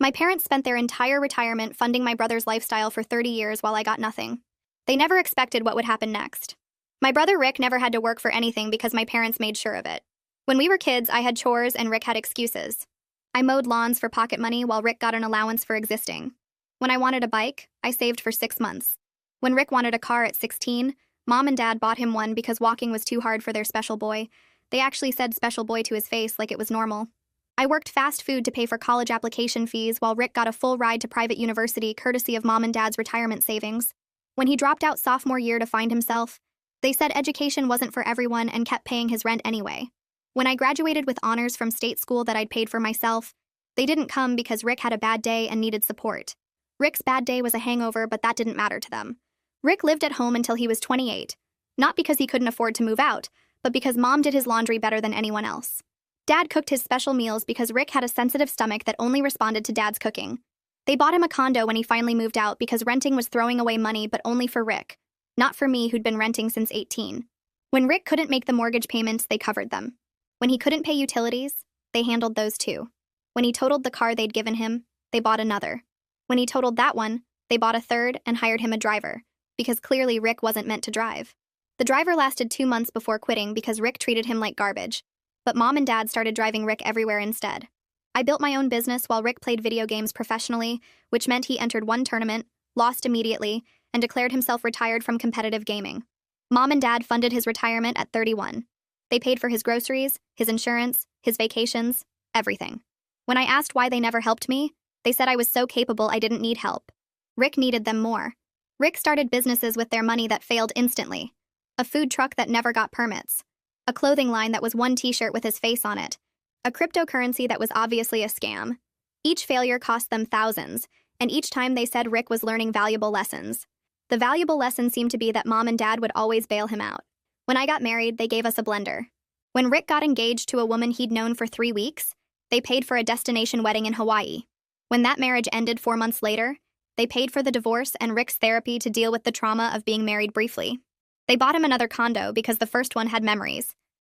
My parents spent their entire retirement funding my brother's lifestyle for 30 years while I got nothing. They never expected what would happen next. My brother Rick never had to work for anything because my parents made sure of it. When we were kids, I had chores and Rick had excuses. I mowed lawns for pocket money while Rick got an allowance for existing. When I wanted a bike, I saved for 6 months. When Rick wanted a car at 16, Mom and Dad bought him one because walking was too hard for their special boy. They actually said special boy to his face like it was normal. I worked fast food to pay for college application fees while Rick got a full ride to private university courtesy of Mom and Dad's retirement savings. When he dropped out sophomore year to find himself, they said education wasn't for everyone and kept paying his rent anyway. When I graduated with honors from state school that I'd paid for myself, they didn't come because Rick had a bad day and needed support. Rick's bad day was a hangover, but that didn't matter to them. Rick lived at home until he was 28, not because he couldn't afford to move out, but because Mom did his laundry better than anyone else. Dad cooked his special meals because Rick had a sensitive stomach that only responded to Dad's cooking. They bought him a condo when he finally moved out because renting was throwing away money, but only for Rick, not for me who'd been renting since 18. When Rick couldn't make the mortgage payments, they covered them. When he couldn't pay utilities, they handled those too. When he totaled the car they'd given him, they bought another. When he totaled that one, they bought a third and hired him a driver, because clearly Rick wasn't meant to drive. The driver lasted 2 months before quitting because Rick treated him like garbage, but Mom and Dad started driving Rick everywhere instead. I built my own business while Rick played video games professionally, which meant he entered one tournament, lost immediately, and declared himself retired from competitive gaming. Mom and Dad funded his retirement at 31. They paid for his groceries, his insurance, his vacations, everything. When I asked why they never helped me, they said I was so capable I didn't need help. Rick needed them more. Rick started businesses with their money that failed instantly. A food truck that never got permits. A clothing line that was one t-shirt with his face on it. A cryptocurrency that was obviously a scam. Each failure cost them thousands, and each time they said Rick was learning valuable lessons. The valuable lesson seemed to be that Mom and Dad would always bail him out. When I got married, they gave us a blender. When Rick got engaged to a woman he'd known for 3 weeks, they paid for a destination wedding in Hawaii. When that marriage ended 4 months later, they paid for the divorce and Rick's therapy to deal with the trauma of being married briefly. They bought him another condo because the first one had memories.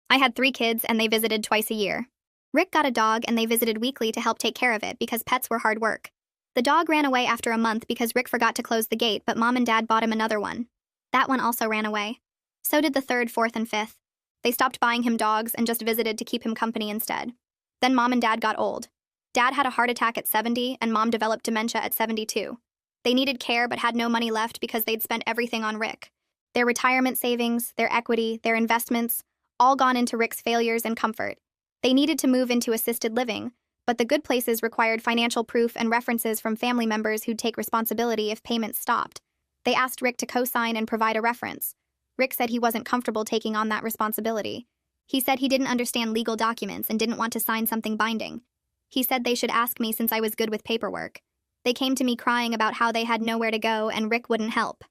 I had 3 kids and they visited twice a year. Rick got a dog and they visited weekly to help take care of it because pets were hard work. The dog ran away after a month because Rick forgot to close the gate, but Mom and Dad bought him another one. That one also ran away. So did the 3rd, 4th, and 5th. They stopped buying him dogs and just visited to keep him company instead. Then Mom and Dad got old. Dad had a heart attack at 70 and Mom developed dementia at 72. They needed care but had no money left because they'd spent everything on Rick. Their retirement savings, their equity, their investments, all gone into Rick's failures and comfort. They needed to move into assisted living, but the good places required financial proof and references from family members who'd take responsibility if payments stopped. They asked Rick to co-sign and provide a reference. Rick said he wasn't comfortable taking on that responsibility. He said he didn't understand legal documents and didn't want to sign something binding. He said they should ask me since I was good with paperwork. They came to me crying about how they had nowhere to go and Rick wouldn't help.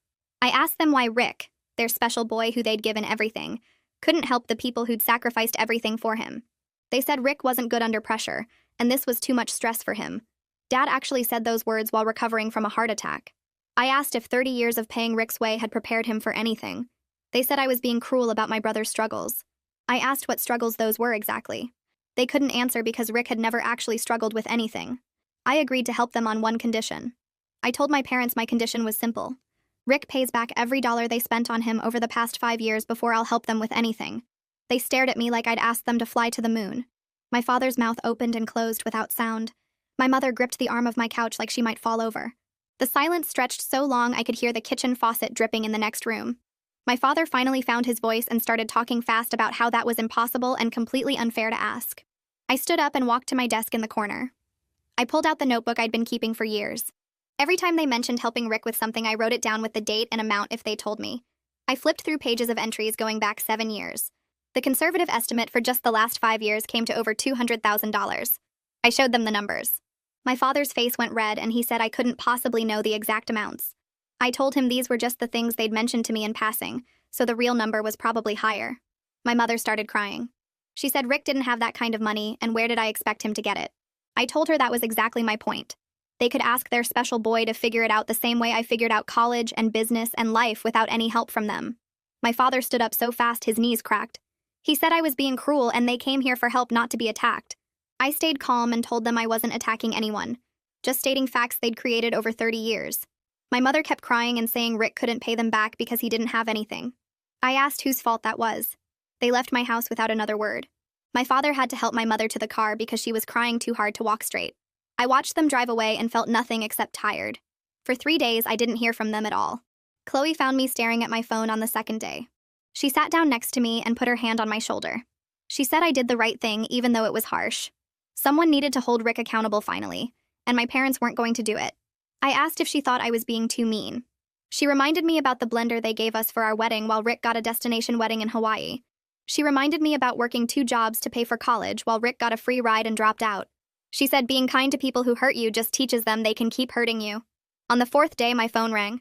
I asked them why Rick, their special boy who they'd given everything, couldn't help the people who'd sacrificed everything for him. They said Rick wasn't good under pressure, and this was too much stress for him. Dad actually said those words while recovering from a heart attack. I asked if 30 years of paying Rick's way had prepared him for anything. They said I was being cruel about my brother's struggles. I asked what struggles those were exactly. They couldn't answer because Rick had never actually struggled with anything. I agreed to help them on one condition. I told my parents my condition was simple. Rick pays back every dollar they spent on him over the past 5 years before I'll help them with anything. They stared at me like I'd asked them to fly to the moon. My father's mouth opened and closed without sound. My mother gripped the arm of my couch like she might fall over. The silence stretched so long I could hear the kitchen faucet dripping in the next room. My father finally found his voice and started talking fast about how that was impossible and completely unfair to ask. I stood up and walked to my desk in the corner. I pulled out the notebook I'd been keeping for years. Every time they mentioned helping Rick with something, I wrote it down with the date and amount if they told me. I flipped through pages of entries going back 7 years. The conservative estimate for just the last 5 years came to over $200,000. I showed them the numbers. My father's face went red and he said I couldn't possibly know the exact amounts. I told him these were just the things they'd mentioned to me in passing, so the real number was probably higher. My mother started crying. She said Rick didn't have that kind of money, and where did I expect him to get it? I told her that was exactly my point. They could ask their special boy to figure it out the same way I figured out college and business and life without any help from them. My father stood up so fast his knees cracked. He said I was being cruel and they came here for help, not to be attacked. I stayed calm and told them I wasn't attacking anyone. just stating facts they'd created over 30 years. My mother kept crying and saying Rick couldn't pay them back because he didn't have anything. I asked whose fault that was. They left my house without another word. My father had to help my mother to the car because she was crying too hard to walk straight. I watched them drive away and felt nothing except tired. For 3 days, I didn't hear from them at all. Chloe found me staring at my phone on the second day. She sat down next to me and put her hand on my shoulder. She said I did the right thing even though it was harsh. Someone needed to hold Rick accountable finally, and my parents weren't going to do it. I asked if she thought I was being too mean. She reminded me about the blender they gave us for our wedding while Rick got a destination wedding in Hawaii. She reminded me about working 2 jobs to pay for college while Rick got a free ride and dropped out. She said being kind to people who hurt you just teaches them they can keep hurting you. On the 4th day, my phone rang.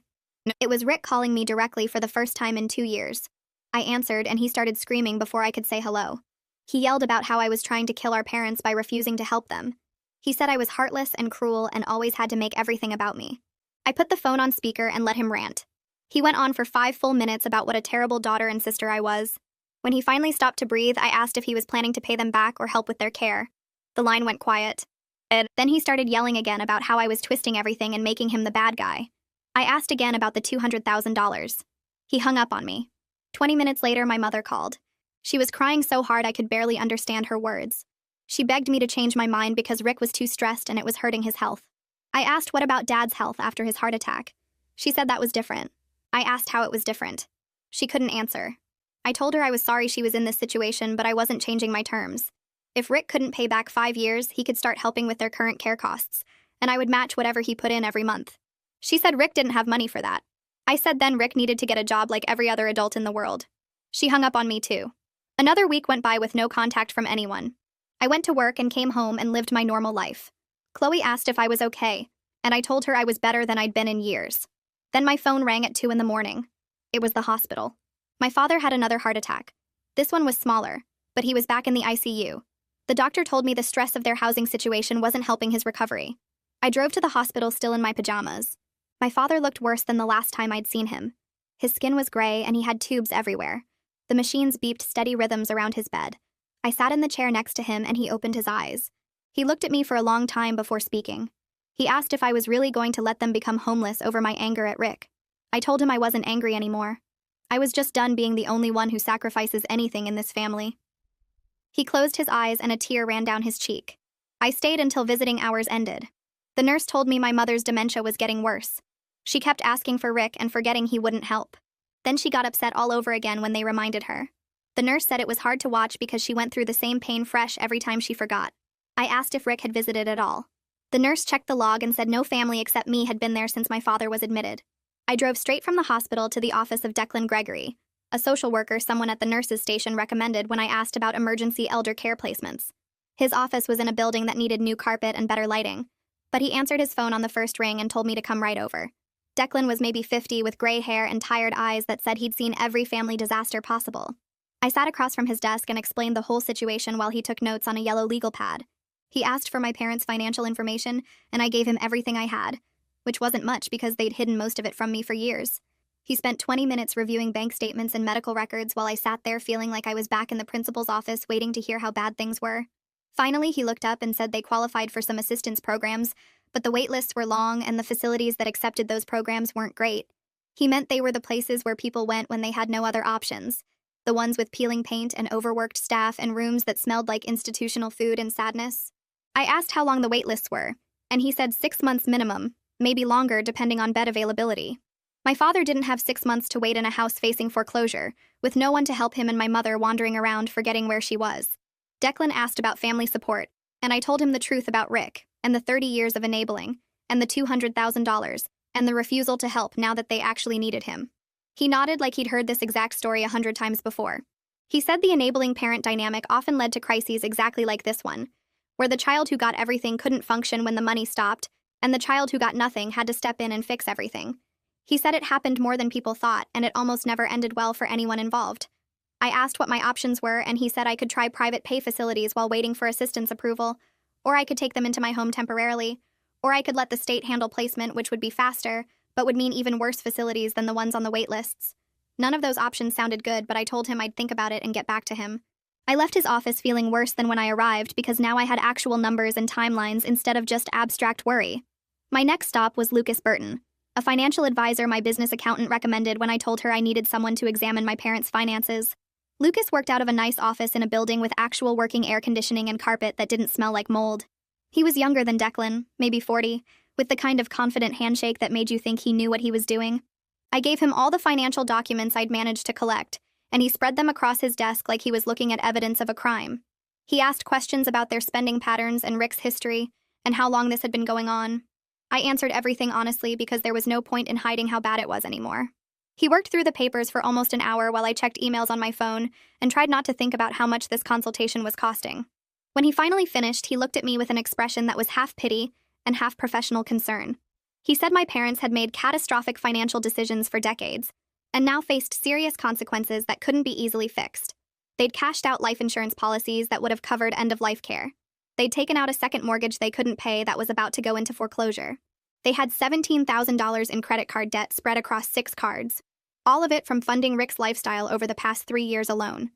It was Rick calling me directly for the first time in 2 years. I answered, and he started screaming before I could say hello. He yelled about how I was trying to kill our parents by refusing to help them. He said I was heartless and cruel and always had to make everything about me. I put the phone on speaker and let him rant. He went on for 5 full minutes about what a terrible daughter and sister I was. When he finally stopped to breathe, I asked if he was planning to pay them back or help with their care. The line went quiet. Then he started yelling again about how I was twisting everything and making him the bad guy. I asked again about the $200,000. He hung up on me. 20 minutes later, my mother called. She was crying so hard I could barely understand her words. She begged me to change my mind because Rick was too stressed and it was hurting his health. I asked what about Dad's health after his heart attack. She said that was different. I asked how it was different. She couldn't answer. I told her I was sorry she was in this situation, but I wasn't changing my terms. If Rick couldn't pay back 5 years, he could start helping with their current care costs, and I would match whatever he put in every month. She said Rick didn't have money for that. I said then Rick needed to get a job like every other adult in the world. She hung up on me too. Another week went by with no contact from anyone. I went to work and came home and lived my normal life. Chloe asked if I was okay, and I told her I was better than I'd been in years. Then my phone rang at 2 in the morning. It was the hospital. My father had another heart attack. This one was smaller, but he was back in the ICU. The doctor told me the stress of their housing situation wasn't helping his recovery. I drove to the hospital still in my pajamas. My father looked worse than the last time I'd seen him. His skin was gray and he had tubes everywhere. The machines beeped steady rhythms around his bed. I sat in the chair next to him and he opened his eyes. He looked at me for a long time before speaking. He asked if I was really going to let them become homeless over my anger at Rick. I told him I wasn't angry anymore. I was just done being the only one who sacrifices anything in this family. He closed his eyes and a tear ran down his cheek. I stayed until visiting hours ended. The nurse told me my mother's dementia was getting worse. She kept asking for Rick and forgetting he wouldn't help. Then she got upset all over again when they reminded her. The nurse said it was hard to watch because she went through the same pain fresh every time she forgot. I asked if Rick had visited at all. The nurse checked the log and said no family except me had been there since my father was admitted. I drove straight from the hospital to the office of Declan Gregory, a social worker someone at the nurses' station recommended when I asked about emergency elder care placements. His office was in a building that needed new carpet and better lighting, but he answered his phone on the first ring and told me to come right over. Declan was maybe 50 with gray hair and tired eyes that said he'd seen every family disaster possible. I sat across from his desk and explained the whole situation while he took notes on a yellow legal pad. He asked for my parents' financial information, and I gave him everything I had, which wasn't much because they'd hidden most of it from me for years. He spent 20 minutes reviewing bank statements and medical records while I sat there feeling like I was back in the principal's office waiting to hear how bad things were. Finally, he looked up and said they qualified for some assistance programs, but the wait lists were long and the facilities that accepted those programs weren't great. He meant they were the places where people went when they had no other options. The ones with peeling paint and overworked staff and rooms that smelled like institutional food and sadness. I asked how long the wait lists were, and he said 6 months minimum, maybe longer depending on bed availability. My father didn't have 6 months to wait in a house facing foreclosure, with no one to help him and my mother wandering around forgetting where she was. Declan asked about family support, and I told him the truth about Rick, and the 30 years of enabling, and the $200,000, and the refusal to help now that they actually needed him. He nodded like he'd heard this exact story 100 times before. He said the enabling parent dynamic often led to crises exactly like this one, where the child who got everything couldn't function when the money stopped, and the child who got nothing had to step in and fix everything. He said it happened more than people thought, and it almost never ended well for anyone involved. I asked what my options were, and he said I could try private pay facilities while waiting for assistance approval, or I could take them into my home temporarily, or I could let the state handle placement, which would be faster, but would mean even worse facilities than the ones on the wait lists. None of those options sounded good, but I told him I'd think about it and get back to him. I left his office feeling worse than when I arrived because now I had actual numbers and timelines instead of just abstract worry. My next stop was Lucas Burton, a financial advisor my business accountant recommended when I told her I needed someone to examine my parents' finances. Lucas worked out of a nice office in a building with actual working air conditioning and carpet that didn't smell like mold. He was younger than Declan, maybe 40, with the kind of confident handshake that made you think he knew what he was doing. I gave him all the financial documents I'd managed to collect, and he spread them across his desk like he was looking at evidence of a crime. He asked questions about their spending patterns and Rick's history, and how long this had been going on. I answered everything honestly because there was no point in hiding how bad it was anymore. He worked through the papers for almost an hour while I checked emails on my phone and tried not to think about how much this consultation was costing. When he finally finished, he looked at me with an expression that was half pity and half professional concern. He said my parents had made catastrophic financial decisions for decades and now faced serious consequences that couldn't be easily fixed. They'd cashed out life insurance policies that would have covered end-of-life care. They'd taken out a second mortgage they couldn't pay that was about to go into foreclosure. They had $17,000 in credit card debt spread across 6 cards, all of it from funding Rick's lifestyle over the past 3 years alone.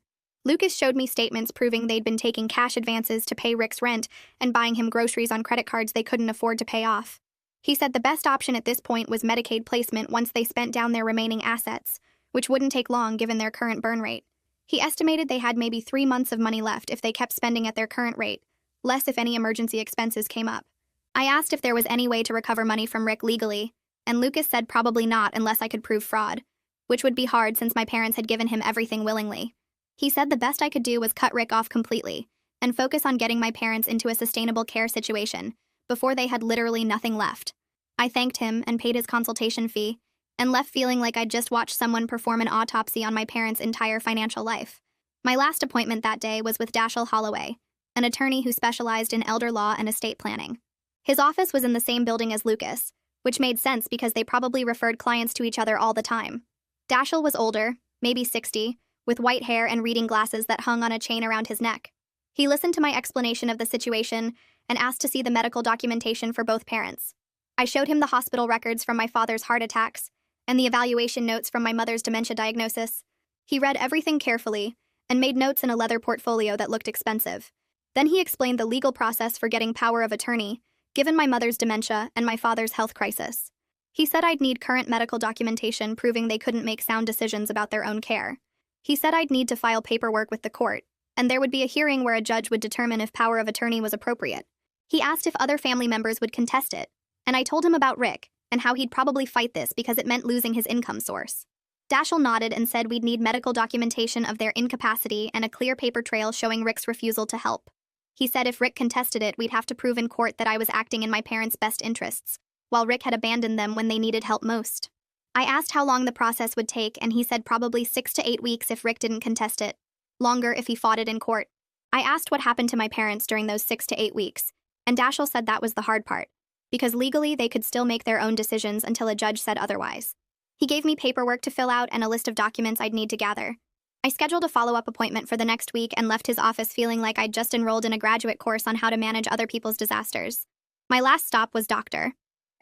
Lucas showed me statements proving they'd been taking cash advances to pay Rick's rent and buying him groceries on credit cards they couldn't afford to pay off. He said the best option at this point was Medicaid placement once they spent down their remaining assets, which wouldn't take long given their current burn rate. He estimated they had maybe 3 months of money left if they kept spending at their current rate, less if any emergency expenses came up. I asked if there was any way to recover money from Rick legally, and Lucas said probably not unless I could prove fraud, which would be hard since my parents had given him everything willingly. He said the best I could do was cut Rick off completely and focus on getting my parents into a sustainable care situation before they had literally nothing left. I thanked him and paid his consultation fee and left feeling like I'd just watched someone perform an autopsy on my parents' entire financial life. My last appointment that day was with Dashiell Holloway, an attorney who specialized in elder law and estate planning. His office was in the same building as Lucas, which made sense because they probably referred clients to each other all the time. Dashiell was older, maybe 60, with white hair and reading glasses that hung on a chain around his neck. He listened to my explanation of the situation and asked to see the medical documentation for both parents. I showed him the hospital records from my father's heart attacks and the evaluation notes from my mother's dementia diagnosis. He read everything carefully and made notes in a leather portfolio that looked expensive. Then he explained the legal process for getting power of attorney, given my mother's dementia and my father's health crisis. He said I'd need current medical documentation proving they couldn't make sound decisions about their own care. He said I'd need to file paperwork with the court, and there would be a hearing where a judge would determine if power of attorney was appropriate. He asked if other family members would contest it, and I told him about Rick and how he'd probably fight this because it meant losing his income source. Dashiell nodded and said we'd need medical documentation of their incapacity and a clear paper trail showing Rick's refusal to help. He said if Rick contested it, we'd have to prove in court that I was acting in my parents' best interests, while Rick had abandoned them when they needed help most. I asked how long the process would take, and he said probably 6 to 8 weeks if Rick didn't contest it, longer if he fought it in court. I asked what happened to my parents during those 6 to 8 weeks, and Dashiell said that was the hard part, because legally they could still make their own decisions until a judge said otherwise. He gave me paperwork to fill out and a list of documents I'd need to gather. I scheduled a follow-up appointment for the next week and left his office feeling like I'd just enrolled in a graduate course on how to manage other people's disasters. My last stop was Dr.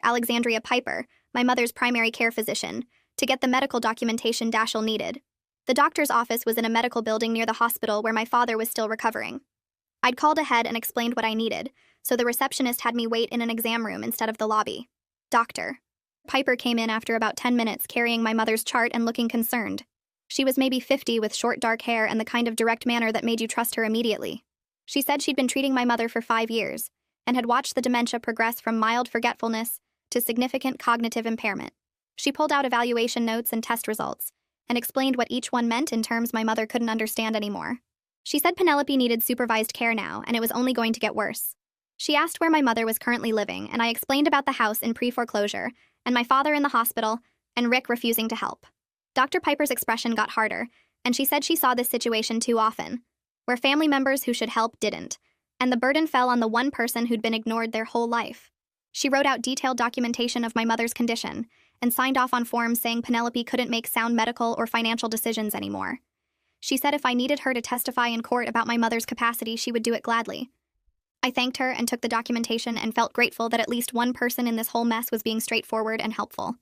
Alexandria Piper, my mother's primary care physician, to get the medical documentation Dashiell needed. The doctor's office was in a medical building near the hospital where my father was still recovering. I'd called ahead and explained what I needed, so the receptionist had me wait in an exam room instead of the lobby. Dr. Piper came in after about 10 minutes carrying my mother's chart and looking concerned. She was maybe 50 with short dark hair and the kind of direct manner that made you trust her immediately. She said she'd been treating my mother for 5 years and had watched the dementia progress from mild forgetfulness to significant cognitive impairment. She pulled out evaluation notes and test results and explained what each one meant in terms my mother couldn't understand anymore. She said Penelope needed supervised care now and it was only going to get worse. She asked where my mother was currently living, and I explained about the house in pre-foreclosure and my father in the hospital and Rick refusing to help. Dr. Piper's expression got harder, and she said she saw this situation too often, where family members who should help didn't, and the burden fell on the one person who'd been ignored their whole life. She wrote out detailed documentation of my mother's condition and signed off on forms saying Penelope couldn't make sound medical or financial decisions anymore. She said if I needed her to testify in court about my mother's capacity, she would do it gladly. I thanked her and took the documentation and felt grateful that at least one person in this whole mess was being straightforward and helpful.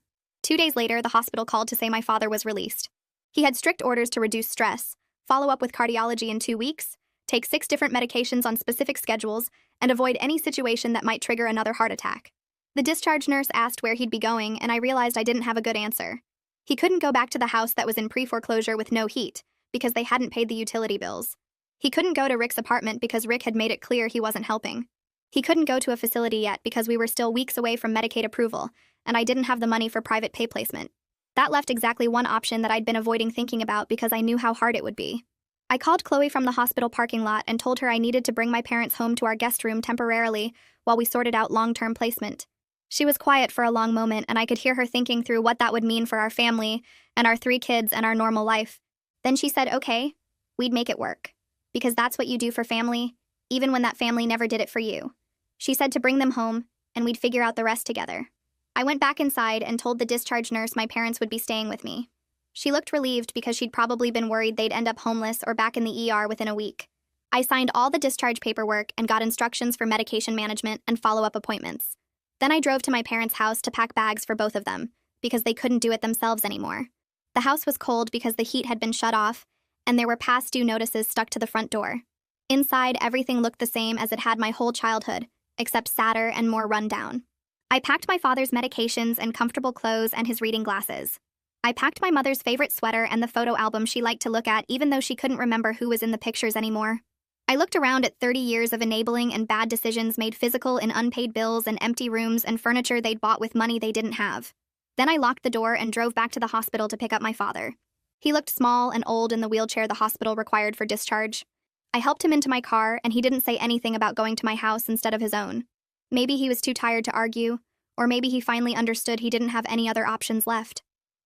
2 days later, the hospital called to say my father was released. He had strict orders to reduce stress, follow up with cardiology in 2 weeks, take 6 different medications on specific schedules, and avoid any situation that might trigger another heart attack. The discharge nurse asked where he'd be going, and I realized I didn't have a good answer. He couldn't go back to the house that was in pre-foreclosure with no heat, because they hadn't paid the utility bills. He couldn't go to Rick's apartment because Rick had made it clear he wasn't helping. He couldn't go to a facility yet because we were still weeks away from Medicaid approval, and I didn't have the money for private pay placement. That left exactly one option that I'd been avoiding thinking about because I knew how hard it would be. I called Chloe from the hospital parking lot and told her I needed to bring my parents home to our guest room temporarily while we sorted out long-term placement. She was quiet for a long moment, and I could hear her thinking through what that would mean for our family and our 3 kids and our normal life. Then she said, okay, we'd make it work. Because that's what you do for family, even when that family never did it for you. She said to bring them home, and we'd figure out the rest together. I went back inside and told the discharge nurse my parents would be staying with me. She looked relieved because she'd probably been worried they'd end up homeless or back in the ER within a week. I signed all the discharge paperwork and got instructions for medication management and follow-up appointments. Then I drove to my parents' house to pack bags for both of them, because they couldn't do it themselves anymore. The house was cold because the heat had been shut off, and there were past due notices stuck to the front door. Inside, everything looked the same as it had my whole childhood, except sadder and more run-down. I packed my father's medications and comfortable clothes and his reading glasses. I packed my mother's favorite sweater and the photo album she liked to look at even though she couldn't remember who was in the pictures anymore. I looked around at 30 years of enabling and bad decisions made physical in unpaid bills and empty rooms and furniture they'd bought with money they didn't have. Then I locked the door and drove back to the hospital to pick up my father. He looked small and old in the wheelchair the hospital required for discharge. I helped him into my car, and he didn't say anything about going to my house instead of his own. Maybe he was too tired to argue, or maybe he finally understood he didn't have any other options left.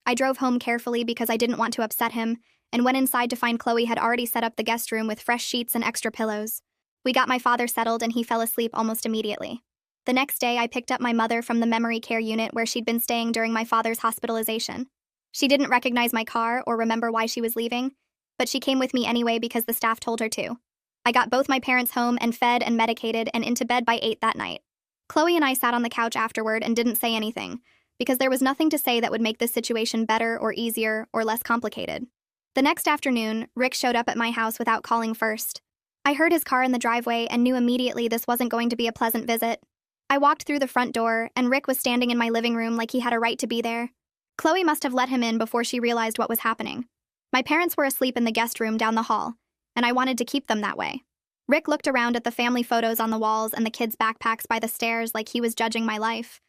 I drove home carefully because I didn't want to upset him, and went inside to find Chloe had already set up the guest room with fresh sheets and extra pillows. We got my father settled, and he fell asleep almost immediately. The next day, I picked up my mother from the memory care unit where she'd been staying during my father's hospitalization. She didn't recognize my car or remember why she was leaving, but she came with me anyway because the staff told her to. I got both my parents home and fed and medicated and into bed by 8 that night. Chloe and I sat on the couch afterward and didn't say anything, because there was nothing to say that would make this situation better or easier or less complicated. The next afternoon, Rick showed up at my house without calling first. I heard his car in the driveway and knew immediately this wasn't going to be a pleasant visit. I walked through the front door, and Rick was standing in my living room like he had a right to be there. Chloe must have let him in before she realized what was happening. My parents were asleep in the guest room down the hall, and I wanted to keep them that way. Rick looked around at the family photos on the walls and the kids' backpacks by the stairs like he was judging my life.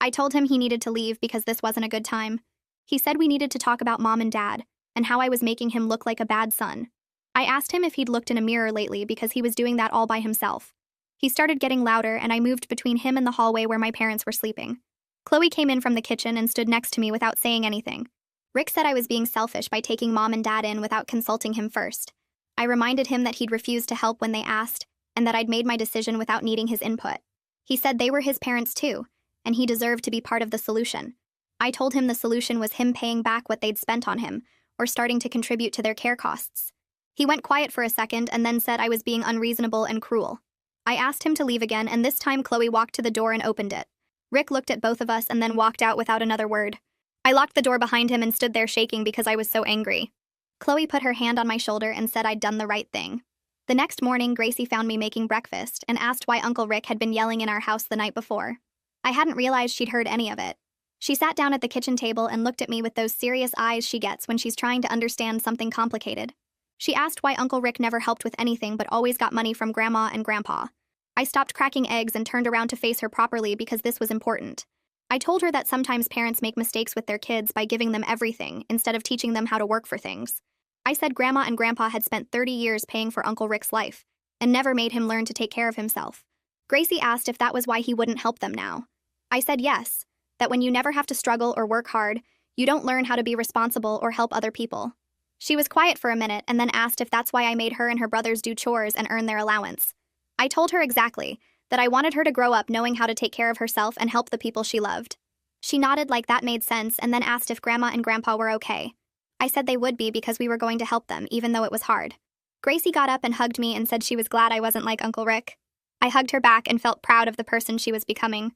I told him he needed to leave because this wasn't a good time. He said we needed to talk about Mom and Dad, and how I was making him look like a bad son. I asked him if he'd looked in a mirror lately because he was doing that all by himself. He started getting louder, and I moved between him and the hallway where my parents were sleeping. Chloe came in from the kitchen and stood next to me without saying anything. Rick said I was being selfish by taking Mom and Dad in without consulting him first. I reminded him that he'd refused to help when they asked, and that I'd made my decision without needing his input. He said they were his parents too, and he deserved to be part of the solution. I told him the solution was him paying back what they'd spent on him, or starting to contribute to their care costs. He went quiet for a second and then said I was being unreasonable and cruel. I asked him to leave again, and this time Chloe walked to the door and opened it. Rick looked at both of us and then walked out without another word. I locked the door behind him and stood there shaking because I was so angry. Chloe put her hand on my shoulder and said I'd done the right thing. The next morning, Gracie found me making breakfast and asked why Uncle Rick had been yelling in our house the night before. I hadn't realized she'd heard any of it. She sat down at the kitchen table and looked at me with those serious eyes she gets when she's trying to understand something complicated. She asked why Uncle Rick never helped with anything but always got money from Grandma and Grandpa. I stopped cracking eggs and turned around to face her properly because this was important. I told her that sometimes parents make mistakes with their kids by giving them everything instead of teaching them how to work for things. I said Grandma and Grandpa had spent 30 years paying for Uncle Rick's life and never made him learn to take care of himself. Gracie asked if that was why he wouldn't help them now. I said yes, that when you never have to struggle or work hard, you don't learn how to be responsible or help other people. She was quiet for a minute and then asked if that's why I made her and her brothers do chores and earn their allowance. I told her exactly, that I wanted her to grow up knowing how to take care of herself and help the people she loved. She nodded like that made sense and then asked if Grandma and Grandpa were okay. I said they would be because we were going to help them, even though it was hard. Gracie got up and hugged me and said she was glad I wasn't like Uncle Rick. I hugged her back and felt proud of the person she was becoming.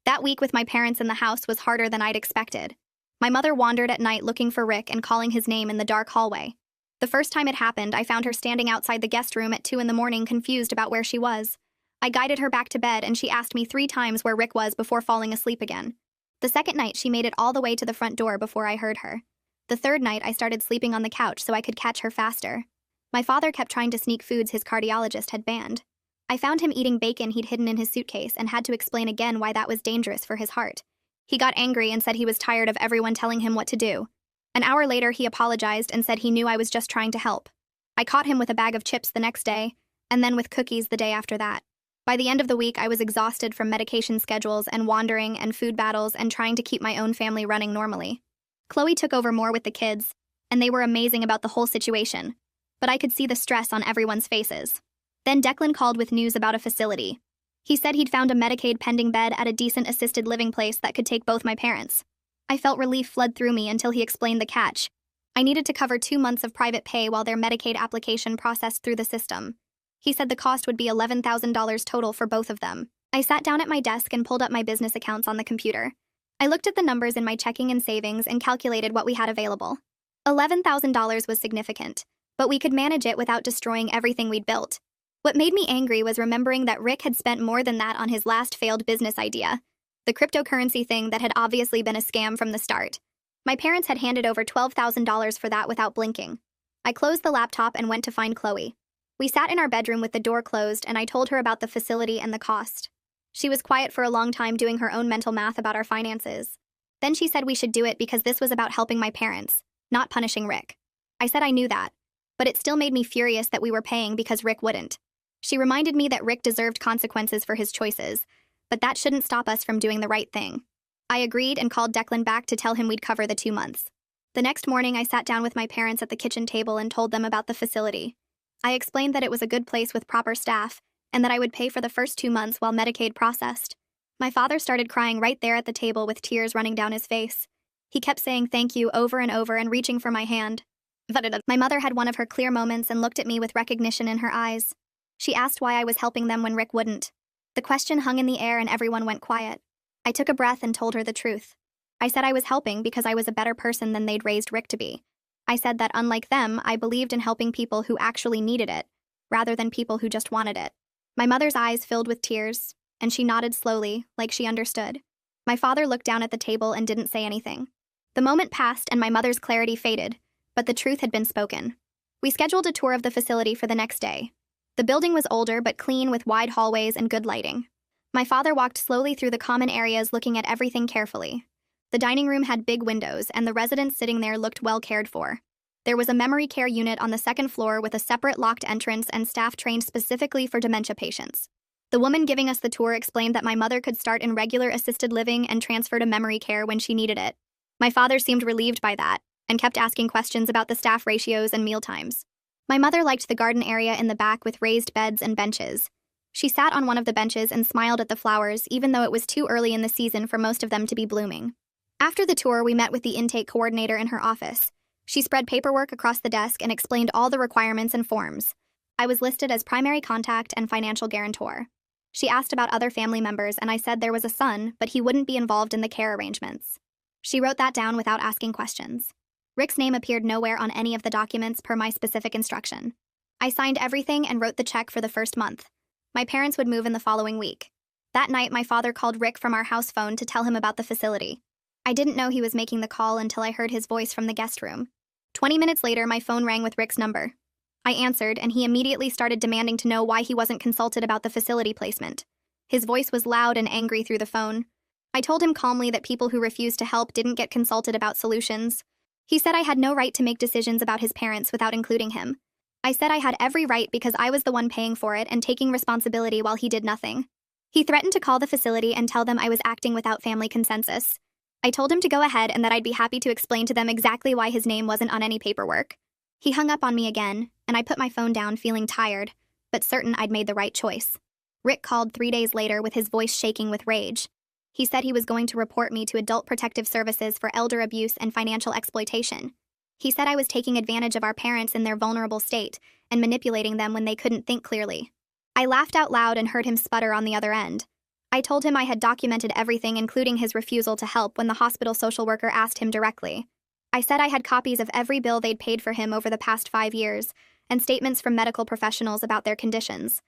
That week with my parents in the house was harder than I'd expected. My mother wandered at night looking for Rick and calling his name in the dark hallway. The first time it happened, I found her standing outside the guest room at 2 in the morning confused about where she was. I guided her back to bed and she asked me 3 times where Rick was before falling asleep again. The second night, she made it all the way to the front door before I heard her. The third night, I started sleeping on the couch so I could catch her faster. My father kept trying to sneak foods his cardiologist had banned. I found him eating bacon he'd hidden in his suitcase and had to explain again why that was dangerous for his heart. He got angry and said he was tired of everyone telling him what to do. An hour later, he apologized and said he knew I was just trying to help. I caught him with a bag of chips the next day, and then with cookies the day after that. By the end of the week, I was exhausted from medication schedules and wandering and food battles and trying to keep my own family running normally. Chloe took over more with the kids, and they were amazing about the whole situation. But I could see the stress on everyone's faces. Then Declan called with news about a facility. He said he'd found a Medicaid pending bed at a decent assisted living place that could take both my parents. I felt relief flood through me until he explained the catch. I needed to cover 2 months of private pay while their Medicaid application processed through the system. He said the cost would be $11,000 total for both of them. I sat down at my desk and pulled up my business accounts on the computer. I looked at the numbers in my checking and savings and calculated what we had available. $11,000 was significant, but we could manage it without destroying everything we'd built. What made me angry was remembering that Rick had spent more than that on his last failed business idea, the cryptocurrency thing that had obviously been a scam from the start. My parents had handed over $12,000 for that without blinking. I closed the laptop and went to find Chloe. We sat in our bedroom with the door closed, and I told her about the facility and the cost. She was quiet for a long time doing her own mental math about our finances. Then she said we should do it because this was about helping my parents, not punishing Rick. I said I knew that, but it still made me furious that we were paying because Rick wouldn't. She reminded me that Rick deserved consequences for his choices, but that shouldn't stop us from doing the right thing. I agreed and called Declan back to tell him we'd cover the 2 months. The next morning, I sat down with my parents at the kitchen table and told them about the facility. I explained that it was a good place with proper staff and that I would pay for the first 2 months while Medicaid processed. My father started crying right there at the table with tears running down his face. He kept saying thank you over and over and reaching for my hand. My mother had one of her clear moments and looked at me with recognition in her eyes. She asked why I was helping them when Rick wouldn't. The question hung in the air and everyone went quiet. I took a breath and told her the truth. I said I was helping because I was a better person than they'd raised Rick to be. I said that unlike them, I believed in helping people who actually needed it, rather than people who just wanted it. My mother's eyes filled with tears, and she nodded slowly, like she understood. My father looked down at the table and didn't say anything. The moment passed and my mother's clarity faded, but the truth had been spoken. We scheduled a tour of the facility for the next day. The building was older but clean with wide hallways and good lighting. My father walked slowly through the common areas looking at everything carefully. The dining room had big windows, and the residents sitting there looked well cared for. There was a memory care unit on the second floor with a separate locked entrance and staff trained specifically for dementia patients. The woman giving us the tour explained that my mother could start in regular assisted living and transfer to memory care when she needed it. My father seemed relieved by that, and kept asking questions about the staff ratios and mealtimes. My mother liked the garden area in the back with raised beds and benches. She sat on one of the benches and smiled at the flowers, even though it was too early in the season for most of them to be blooming. After the tour, we met with the intake coordinator in her office. She spread paperwork across the desk and explained all the requirements and forms. I was listed as primary contact and financial guarantor. She asked about other family members, and I said there was a son, but he wouldn't be involved in the care arrangements. She wrote that down without asking questions. Rick's name appeared nowhere on any of the documents per my specific instruction. I signed everything and wrote the check for the first month. My parents would move in the following week. That night, my father called Rick from our house phone to tell him about the facility. I didn't know he was making the call until I heard his voice from the guest room. 20 minutes later, my phone rang with Rick's number. I answered, and he immediately started demanding to know why he wasn't consulted about the facility placement. His voice was loud and angry through the phone. I told him calmly that people who refused to help didn't get consulted about solutions. He said I had no right to make decisions about his parents without including him. I said I had every right because I was the one paying for it and taking responsibility while he did nothing. He threatened to call the facility and tell them I was acting without family consensus. I told him to go ahead and that I'd be happy to explain to them exactly why his name wasn't on any paperwork. He hung up on me again, and I put my phone down feeling tired, but certain I'd made the right choice. Rick called 3 days later with his voice shaking with rage. He said he was going to report me to Adult Protective Services for elder abuse and financial exploitation. He said I was taking advantage of our parents in their vulnerable state and manipulating them when they couldn't think clearly. I laughed out loud and heard him sputter on the other end. I told him I had documented everything, including his refusal to help when the hospital social worker asked him directly. I said I had copies of every bill they'd paid for him over the past 5 years and statements from medical professionals about their conditions.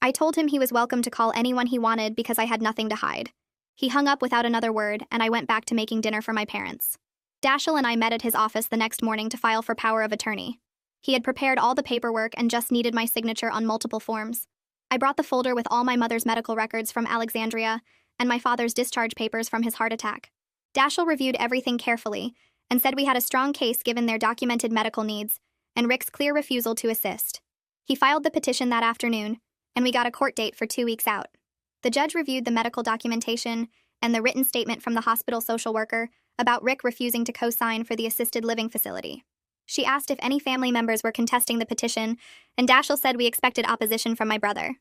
I told him he was welcome to call anyone he wanted because I had nothing to hide. He hung up without another word, and I went back to making dinner for my parents. Dashiell and I met at his office the next morning to file for power of attorney. He had prepared all the paperwork and just needed my signature on multiple forms. I brought the folder with all my mother's medical records from Alexandria and my father's discharge papers from his heart attack. Dashiell reviewed everything carefully and said we had a strong case given their documented medical needs and Rick's clear refusal to assist. He filed the petition that afternoon, and we got a court date for 2 weeks out. The judge reviewed the medical documentation and the written statement from the hospital social worker about Rick refusing to co-sign for the assisted living facility. She asked if any family members were contesting the petition, and Dashiell said we expected opposition from my brother.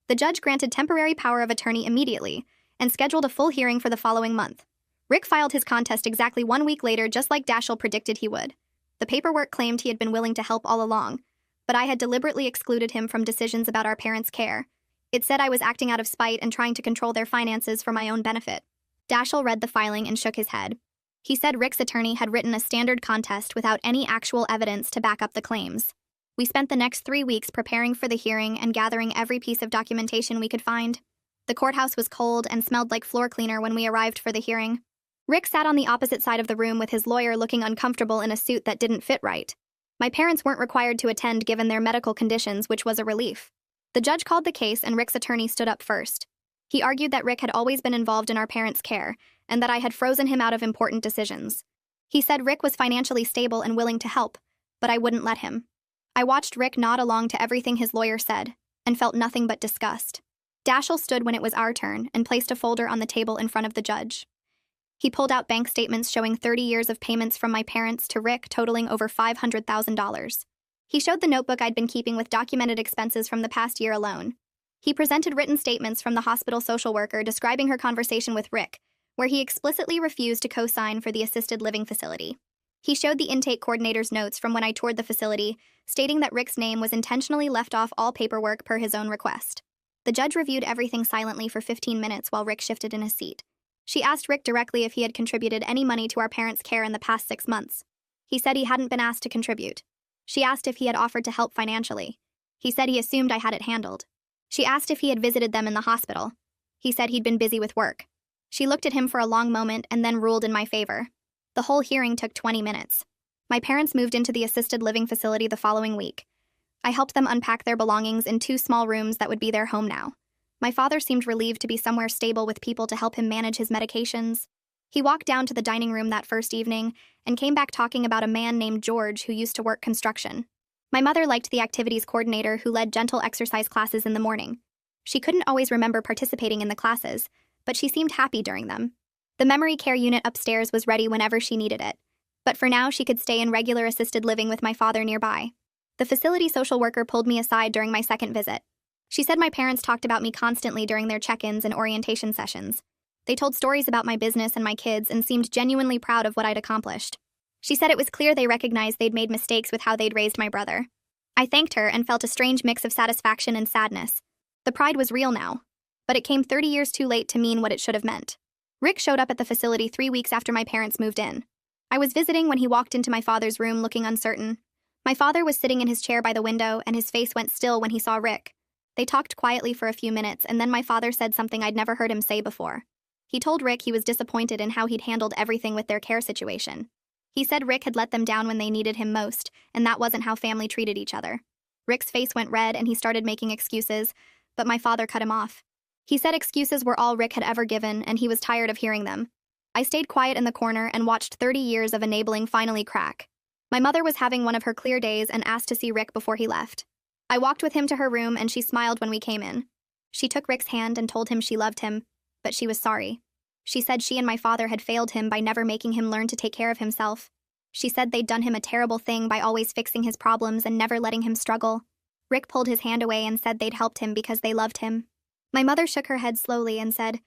The judge granted temporary power of attorney immediately and scheduled a full hearing for the following month. Rick filed his contest exactly 1 week later, just like Dashiell predicted he would. The paperwork claimed he had been willing to help all along, but I had deliberately excluded him from decisions about our parents' care. It said I was acting out of spite and trying to control their finances for my own benefit. Dashiell read the filing and shook his head. He said Rick's attorney had written a standard contest without any actual evidence to back up the claims. We spent the next 3 weeks preparing for the hearing and gathering every piece of documentation we could find. The courthouse was cold and smelled like floor cleaner when we arrived for the hearing. Rick sat on the opposite side of the room with his lawyer looking uncomfortable in a suit that didn't fit right. My parents weren't required to attend given their medical conditions, which was a relief. The judge called the case and Rick's attorney stood up first. He argued that Rick had always been involved in our parents' care and that I had frozen him out of important decisions. He said Rick was financially stable and willing to help, but I wouldn't let him. I watched Rick nod along to everything his lawyer said and felt nothing but disgust. Dashiell stood when it was our turn and placed a folder on the table in front of the judge. He pulled out bank statements showing 30 years of payments from my parents to Rick totaling over $500,000. He showed the notebook I'd been keeping with documented expenses from the past year alone. He presented written statements from the hospital social worker describing her conversation with Rick, where he explicitly refused to co-sign for the assisted living facility. He showed the intake coordinator's notes from when I toured the facility, stating that Rick's name was intentionally left off all paperwork per his own request. The judge reviewed everything silently for 15 minutes while Rick shifted in his seat. She asked Rick directly if he had contributed any money to our parents' care in the past 6 months. He said he hadn't been asked to contribute. She asked if he had offered to help financially. He said he assumed I had it handled. She asked if he had visited them in the hospital. He said he'd been busy with work. She looked at him for a long moment and then ruled in my favor. The whole hearing took 20 minutes. My parents moved into the assisted living facility the following week. I helped them unpack their belongings in 2 small rooms that would be their home now. My father seemed relieved to be somewhere stable with people to help him manage his medications. He walked down to the dining room that first evening and came back talking about a man named George who used to work construction. My mother liked the activities coordinator who led gentle exercise classes in the morning. She couldn't always remember participating in the classes, but she seemed happy during them. The memory care unit upstairs was ready whenever she needed it, but for now she could stay in regular assisted living with my father nearby. The facility social worker pulled me aside during my second visit. She said my parents talked about me constantly during their check-ins and orientation sessions. They told stories about my business and my kids and seemed genuinely proud of what I'd accomplished. She said it was clear they recognized they'd made mistakes with how they'd raised my brother. I thanked her and felt a strange mix of satisfaction and sadness. The pride was real now, but it came 30 years too late to mean what it should have meant. Rick showed up at the facility 3 weeks after my parents moved in. I was visiting when he walked into my father's room looking uncertain. My father was sitting in his chair by the window and his face went still when he saw Rick. They talked quietly for a few minutes and then my father said something I'd never heard him say before. He told Rick he was disappointed in how he'd handled everything with their care situation. He said Rick had let them down when they needed him most, and that wasn't how family treated each other. Rick's face went red and he started making excuses, but my father cut him off. He said excuses were all Rick had ever given and he was tired of hearing them. I stayed quiet in the corner and watched 30 years of enabling finally crack. My mother was having one of her clear days and asked to see Rick before he left. I walked with him to her room and she smiled when we came in. She took Rick's hand and told him she loved him, but she was sorry. She said she and my father had failed him by never making him learn to take care of himself. She said they'd done him a terrible thing by always fixing his problems and never letting him struggle. Rick pulled his hand away and said they'd helped him because they loved him. My mother shook her head slowly and said,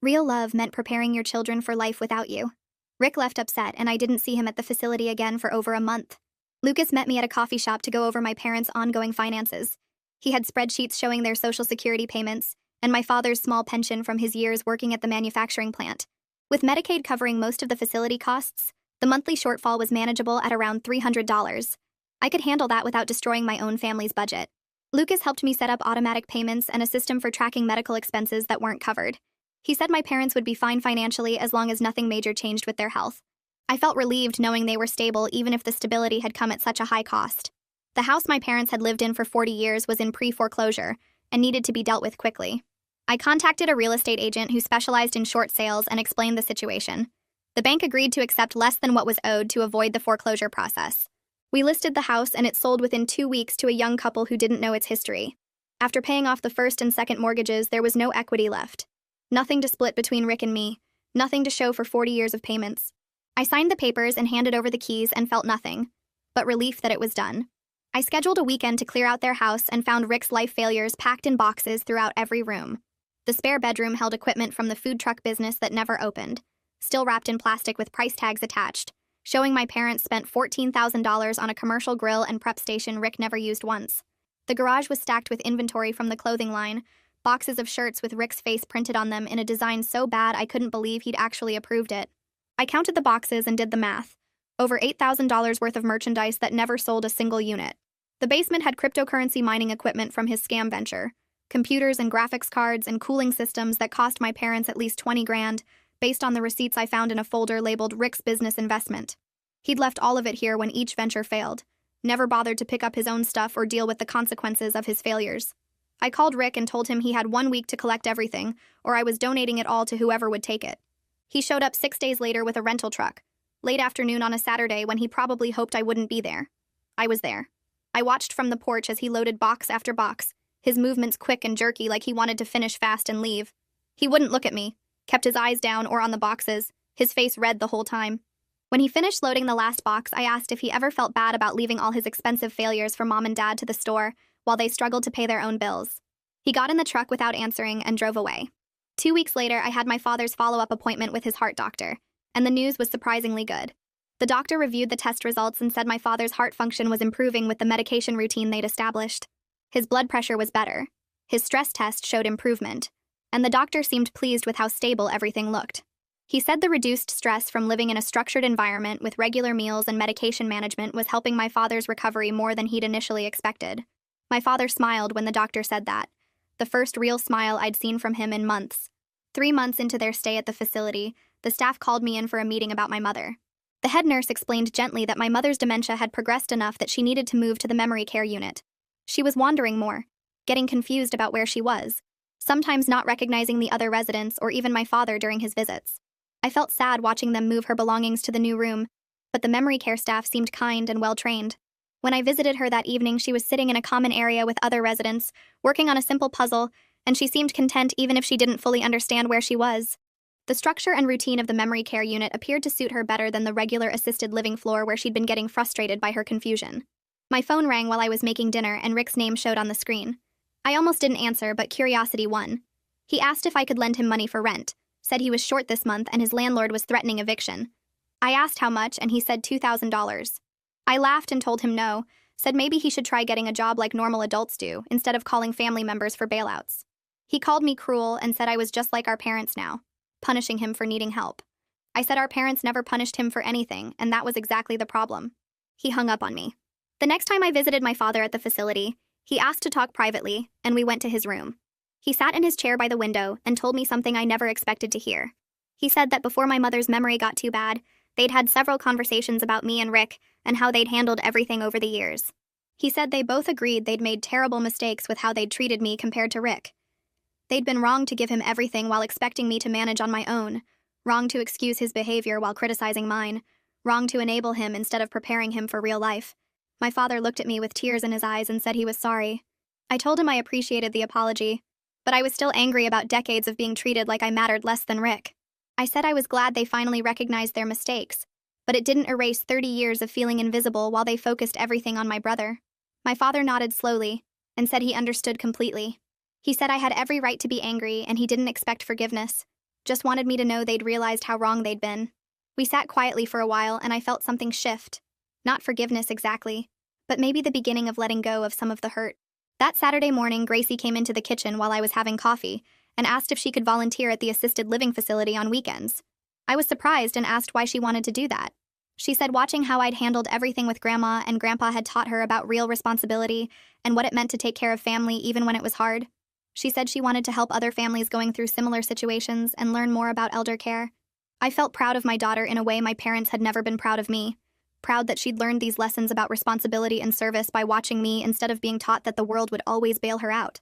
"Real love meant preparing your children for life without you." Rick left upset and I didn't see him at the facility again for over a month. Lucas met me at a coffee shop to go over my parents' ongoing finances. He had spreadsheets showing their Social Security payments and my father's small pension from his years working at the manufacturing plant. With Medicaid covering most of the facility costs, the monthly shortfall was manageable at around $300. I could handle that without destroying my own family's budget. Lucas helped me set up automatic payments and a system for tracking medical expenses that weren't covered. He said my parents would be fine financially as long as nothing major changed with their health. I felt relieved knowing they were stable even if the stability had come at such a high cost. The house my parents had lived in for 40 years was in pre-foreclosure and needed to be dealt with quickly. I contacted a real estate agent who specialized in short sales and explained the situation. The bank agreed to accept less than what was owed to avoid the foreclosure process. We listed the house and it sold within 2 weeks to a young couple who didn't know its history. After paying off the first and second mortgages, there was no equity left. Nothing to split between Rick and me. Nothing to show for 40 years of payments. I signed the papers and handed over the keys and felt nothing, but relief that it was done. I scheduled a weekend to clear out their house and found Rick's life failures packed in boxes throughout every room. The spare bedroom held equipment from the food truck business that never opened, still wrapped in plastic with price tags attached, showing my parents spent $14,000 on a commercial grill and prep station Rick never used once. The garage was stacked with inventory from the clothing line, boxes of shirts with Rick's face printed on them in a design so bad I couldn't believe he'd actually approved it. I counted the boxes and did the math. Over $8,000 worth of merchandise that never sold a single unit. The basement had cryptocurrency mining equipment from his scam venture, computers and graphics cards and cooling systems that cost my parents at least 20 grand, based on the receipts I found in a folder labeled Rick's Business Investment. He'd left all of it here when each venture failed, never bothered to pick up his own stuff or deal with the consequences of his failures. I called Rick and told him he had 1 week to collect everything, or I was donating it all to whoever would take it. He showed up 6 days later with a rental truck, late afternoon on a Saturday when he probably hoped I wouldn't be there. I was there. I watched from the porch as he loaded box after box, his movements quick and jerky like he wanted to finish fast and leave. He wouldn't look at me, kept his eyes down or on the boxes, his face red the whole time. When he finished loading the last box, I asked if he ever felt bad about leaving all his expensive failures for Mom and Dad to the store while they struggled to pay their own bills. He got in the truck without answering and drove away. 2 weeks later, I had my father's follow-up appointment with his heart doctor, and the news was surprisingly good. The doctor reviewed the test results and said my father's heart function was improving with the medication routine they'd established. His blood pressure was better. His stress test showed improvement, and the doctor seemed pleased with how stable everything looked. He said the reduced stress from living in a structured environment with regular meals and medication management was helping my father's recovery more than he'd initially expected. My father smiled when the doctor said that, the first real smile I'd seen from him in months. 3 months into their stay at the facility, the staff called me in for a meeting about my mother. The head nurse explained gently that my mother's dementia had progressed enough that she needed to move to the memory care unit. She was wandering more, getting confused about where she was, sometimes not recognizing the other residents or even my father during his visits. I felt sad watching them move her belongings to the new room, but the memory care staff seemed kind and well-trained. When I visited her that evening, she was sitting in a common area with other residents, working on a simple puzzle, and she seemed content even if she didn't fully understand where she was. The structure and routine of the memory care unit appeared to suit her better than the regular assisted living floor where she'd been getting frustrated by her confusion. My phone rang while I was making dinner and Rick's name showed on the screen. I almost didn't answer, but curiosity won. He asked if I could lend him money for rent, said he was short this month and his landlord was threatening eviction. I asked how much and he said $2,000. I laughed and told him no, said maybe he should try getting a job like normal adults do instead of calling family members for bailouts. He called me cruel and said I was just like our parents now, punishing him for needing help. I said our parents never punished him for anything, and that was exactly the problem. He hung up on me. The next time I visited my father at the facility, he asked to talk privately, and we went to his room. He sat in his chair by the window and told me something I never expected to hear. He said that before my mother's memory got too bad, they'd had several conversations about me and Rick and how they'd handled everything over the years. He said they both agreed they'd made terrible mistakes with how they'd treated me compared to Rick. They'd been wrong to give him everything while expecting me to manage on my own, wrong to excuse his behavior while criticizing mine, wrong to enable him instead of preparing him for real life. My father looked at me with tears in his eyes and said he was sorry. I told him I appreciated the apology, but I was still angry about decades of being treated like I mattered less than Rick. I said I was glad they finally recognized their mistakes, but it didn't erase 30 years of feeling invisible while they focused everything on my brother. My father nodded slowly and said he understood completely. He said I had every right to be angry and he didn't expect forgiveness, just wanted me to know they'd realized how wrong they'd been. We sat quietly for a while and I felt something shift. Not forgiveness exactly, but maybe the beginning of letting go of some of the hurt. That Saturday morning, Gracie came into the kitchen while I was having coffee and asked if she could volunteer at the assisted living facility on weekends. I was surprised and asked why she wanted to do that. She said watching how I'd handled everything with Grandma and Grandpa had taught her about real responsibility and what it meant to take care of family even when it was hard. She said she wanted to help other families going through similar situations and learn more about elder care. I felt proud of my daughter in a way my parents had never been proud of me. Proud that she'd learned these lessons about responsibility and service by watching me instead of being taught that the world would always bail her out.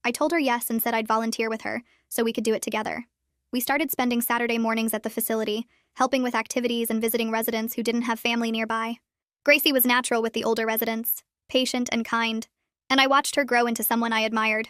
I told her yes and said I'd volunteer with her so we could do it together. We started spending Saturday mornings at the facility, helping with activities and visiting residents who didn't have family nearby. Gracie was natural with the older residents, patient and kind, and I watched her grow into someone I admired.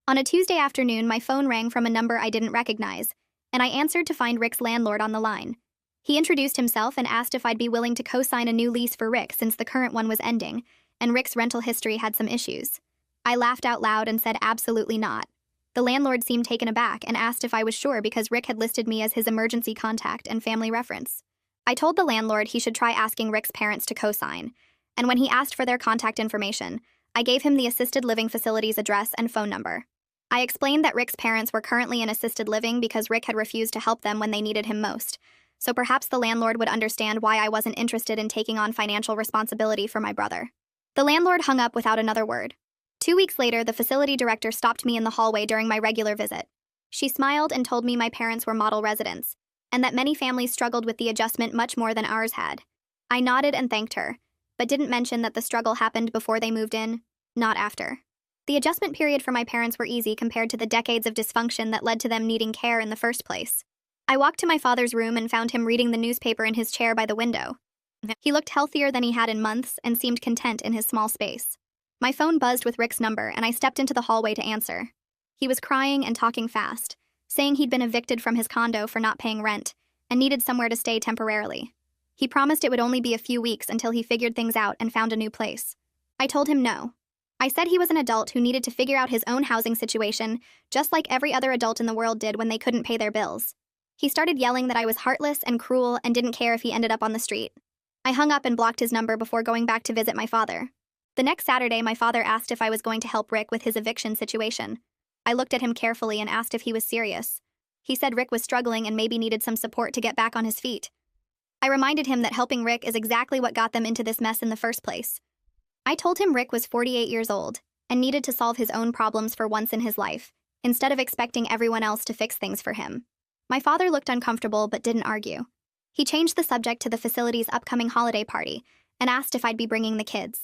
On a Tuesday afternoon, my phone rang from a number I didn't recognize, and I answered to find Rick's landlord on the line. He introduced himself and asked if I'd be willing to co-sign a new lease for Rick since the current one was ending, and Rick's rental history had some issues. I laughed out loud and said absolutely not. The landlord seemed taken aback and asked if I was sure because Rick had listed me as his emergency contact and family reference. I told the landlord he should try asking Rick's parents to co-sign, and when he asked for their contact information, I gave him the assisted living facility's address and phone number. I explained that Rick's parents were currently in assisted living because Rick had refused to help them when they needed him most, so perhaps the landlord would understand why I wasn't interested in taking on financial responsibility for my brother. The landlord hung up without another word. 2 weeks later, the facility director stopped me in the hallway during my regular visit. She smiled and told me my parents were model residents, and that many families struggled with the adjustment much more than ours had. I nodded and thanked her, but didn't mention that the struggle happened before they moved in, not after. The adjustment period for my parents were easy compared to the decades of dysfunction that led to them needing care in the first place. I walked to my father's room and found him reading the newspaper in his chair by the window. He looked healthier than he had in months and seemed content in his small space. My phone buzzed with Rick's number, and I stepped into the hallway to answer. He was crying and talking fast, saying he'd been evicted from his condo for not paying rent and needed somewhere to stay temporarily. He promised it would only be a few weeks until he figured things out and found a new place. I told him no. I said he was an adult who needed to figure out his own housing situation, just like every other adult in the world did when they couldn't pay their bills. He started yelling that I was heartless and cruel and didn't care if he ended up on the street. I hung up and blocked his number before going back to visit my father. The next Saturday, my father asked if I was going to help Rick with his eviction situation. I looked at him carefully and asked if he was serious. He said Rick was struggling and maybe needed some support to get back on his feet. I reminded him that helping Rick is exactly what got them into this mess in the first place. I told him Rick was 48 years old and needed to solve his own problems for once in his life, instead of expecting everyone else to fix things for him. My father looked uncomfortable but didn't argue. He changed the subject to the facility's upcoming holiday party and asked if I'd be bringing the kids.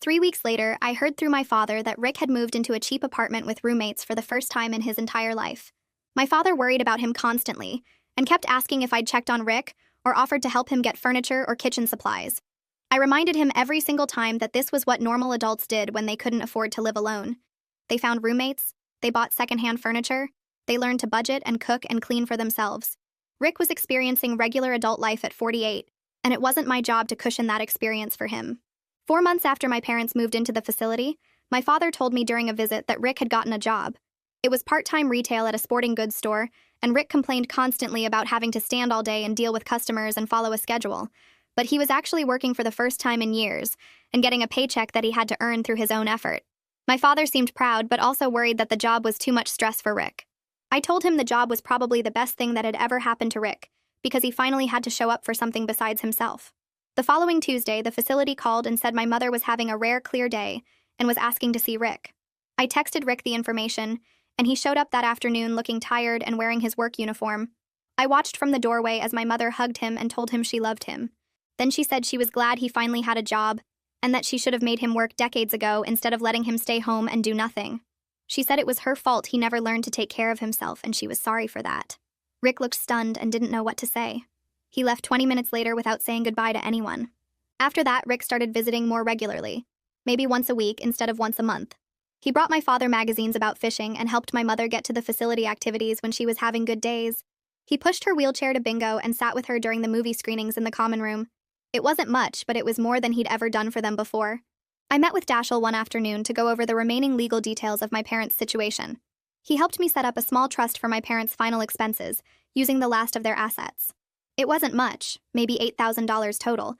3 weeks later, I heard through my father that Rick had moved into a cheap apartment with roommates for the first time in his entire life. My father worried about him constantly and kept asking if I'd checked on Rick or offered to help him get furniture or kitchen supplies. I reminded him every single time that this was what normal adults did when they couldn't afford to live alone. They found roommates, they bought secondhand furniture, they learned to budget and cook and clean for themselves. Rick was experiencing regular adult life at 48, and it wasn't my job to cushion that experience for him. 4 months after my parents moved into the facility, my father told me during a visit that Rick had gotten a job. It was part-time retail at a sporting goods store, and Rick complained constantly about having to stand all day and deal with customers and follow a schedule. But he was actually working for the first time in years and getting a paycheck that he had to earn through his own effort. My father seemed proud but also worried that the job was too much stress for Rick. I told him the job was probably the best thing that had ever happened to Rick because he finally had to show up for something besides himself. The following Tuesday, the facility called and said my mother was having a rare clear day and was asking to see Rick. I texted Rick the information, and he showed up that afternoon looking tired and wearing his work uniform. I watched from the doorway as my mother hugged him and told him she loved him. Then she said she was glad he finally had a job and that she should have made him work decades ago instead of letting him stay home and do nothing. She said it was her fault he never learned to take care of himself, and she was sorry for that. Rick looked stunned and didn't know what to say. He left 20 minutes later without saying goodbye to anyone. After that, Rick started visiting more regularly, maybe once a week instead of once a month. He brought my father magazines about fishing and helped my mother get to the facility activities when she was having good days. He pushed her wheelchair to bingo and sat with her during the movie screenings in the common room. It wasn't much, but it was more than he'd ever done for them before. I met with Dashel one afternoon to go over the remaining legal details of my parents' situation. He helped me set up a small trust for my parents' final expenses, using the last of their assets. It wasn't much, maybe $8,000 total,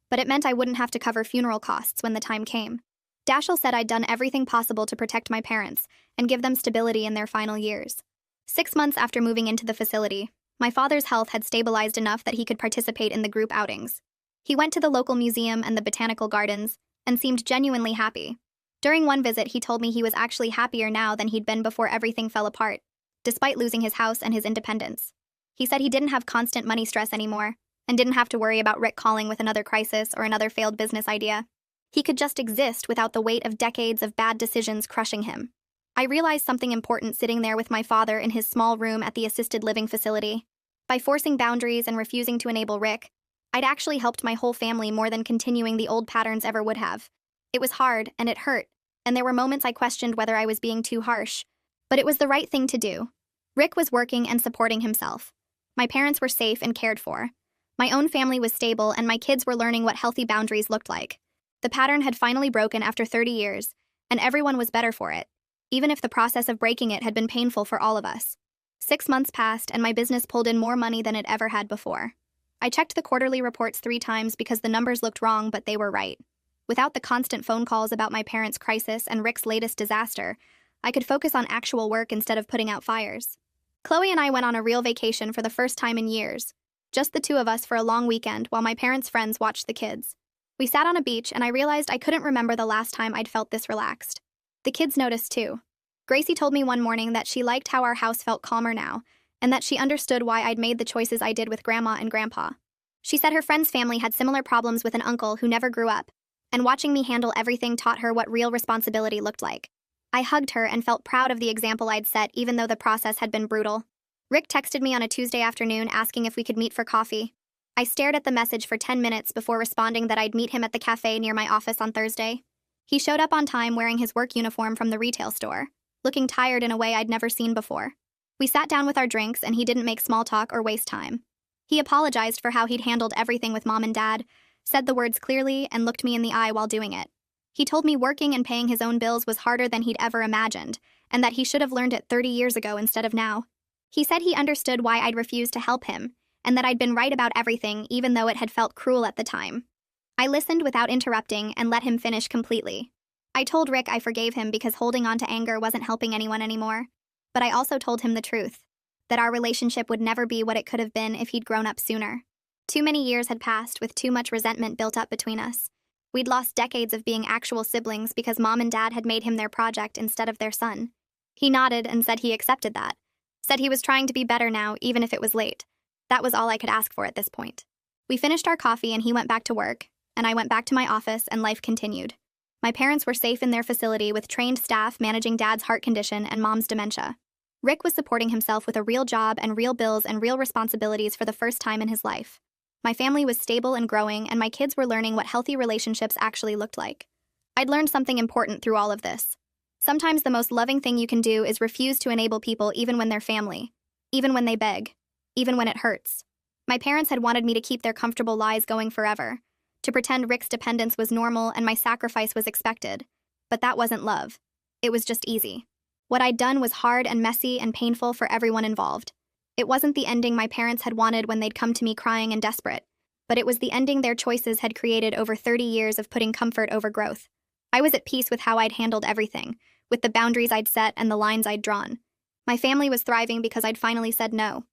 but it meant I wouldn't have to cover funeral costs when the time came. Dashel said I'd done everything possible to protect my parents and give them stability in their final years. 6 months after moving into the facility, my father's health had stabilized enough that he could participate in the group outings. He went to the local museum and the botanical gardens and seemed genuinely happy. During one visit, he told me he was actually happier now than he'd been before everything fell apart, despite losing his house and his independence. He said he didn't have constant money stress anymore and didn't have to worry about Rick calling with another crisis or another failed business idea. He could just exist without the weight of decades of bad decisions crushing him. I realized something important sitting there with my father in his small room at the assisted living facility. By forcing boundaries and refusing to enable Rick, I'd actually helped my whole family more than continuing the old patterns ever would have. It was hard, and it hurt, and there were moments I questioned whether I was being too harsh. But it was the right thing to do. Rick was working and supporting himself. My parents were safe and cared for. My own family was stable, and my kids were learning what healthy boundaries looked like. The pattern had finally broken after 30 years, and everyone was better for it, even if the process of breaking it had been painful for all of us. 6 months passed, and my business pulled in more money than it ever had before. I checked the quarterly reports 3 times because the numbers looked wrong, but they were right. Without the constant phone calls about my parents' crisis and Rick's latest disaster, I could focus on actual work instead of putting out fires. Chloe and I went on a real vacation for the first time in years. Just the 2 of us for a long weekend while my parents' friends watched the kids. We sat on a beach, and I realized I couldn't remember the last time I'd felt this relaxed. The kids noticed too. Gracie told me one morning that she liked how our house felt calmer now, and that she understood why I'd made the choices I did with Grandma and Grandpa. She said her friend's family had similar problems with an uncle who never grew up, and watching me handle everything taught her what real responsibility looked like. I hugged her and felt proud of the example I'd set, even though the process had been brutal. Rick texted me on a Tuesday afternoon asking if we could meet for coffee. I stared at the message for 10 minutes before responding that I'd meet him at the cafe near my office on Thursday. He showed up on time wearing his work uniform from the retail store, looking tired in a way I'd never seen before. We sat down with our drinks, and he didn't make small talk or waste time. He apologized for how he'd handled everything with Mom and Dad, said the words clearly, and looked me in the eye while doing it. He told me working and paying his own bills was harder than he'd ever imagined, and that he should have learned it 30 years ago instead of now. He said he understood why I'd refused to help him, and that I'd been right about everything even though it had felt cruel at the time. I listened without interrupting and let him finish completely. I told Rick I forgave him because holding on to anger wasn't helping anyone anymore. But I also told him the truth, that our relationship would never be what it could have been if he'd grown up sooner. Too many years had passed with too much resentment built up between us. We'd lost decades of being actual siblings because Mom and Dad had made him their project instead of their son. He nodded and said he accepted that. Said he was trying to be better now, even if it was late. That was all I could ask for at this point. We finished our coffee and he went back to work, and I went back to my office and life continued. My parents were safe in their facility with trained staff managing Dad's heart condition and Mom's dementia. Rick was supporting himself with a real job and real bills and real responsibilities for the first time in his life. My family was stable and growing, and my kids were learning what healthy relationships actually looked like. I'd learned something important through all of this. Sometimes the most loving thing you can do is refuse to enable people even when they're family, even when they beg, even when it hurts. My parents had wanted me to keep their comfortable lives going forever, to pretend Rick's dependence was normal and my sacrifice was expected. But that wasn't love. It was just easy. What I'd done was hard and messy and painful for everyone involved. It wasn't the ending my parents had wanted when they'd come to me crying and desperate, but it was the ending their choices had created over 30 years of putting comfort over growth. I was at peace with how I'd handled everything, with the boundaries I'd set and the lines I'd drawn. My family was thriving because I'd finally said no.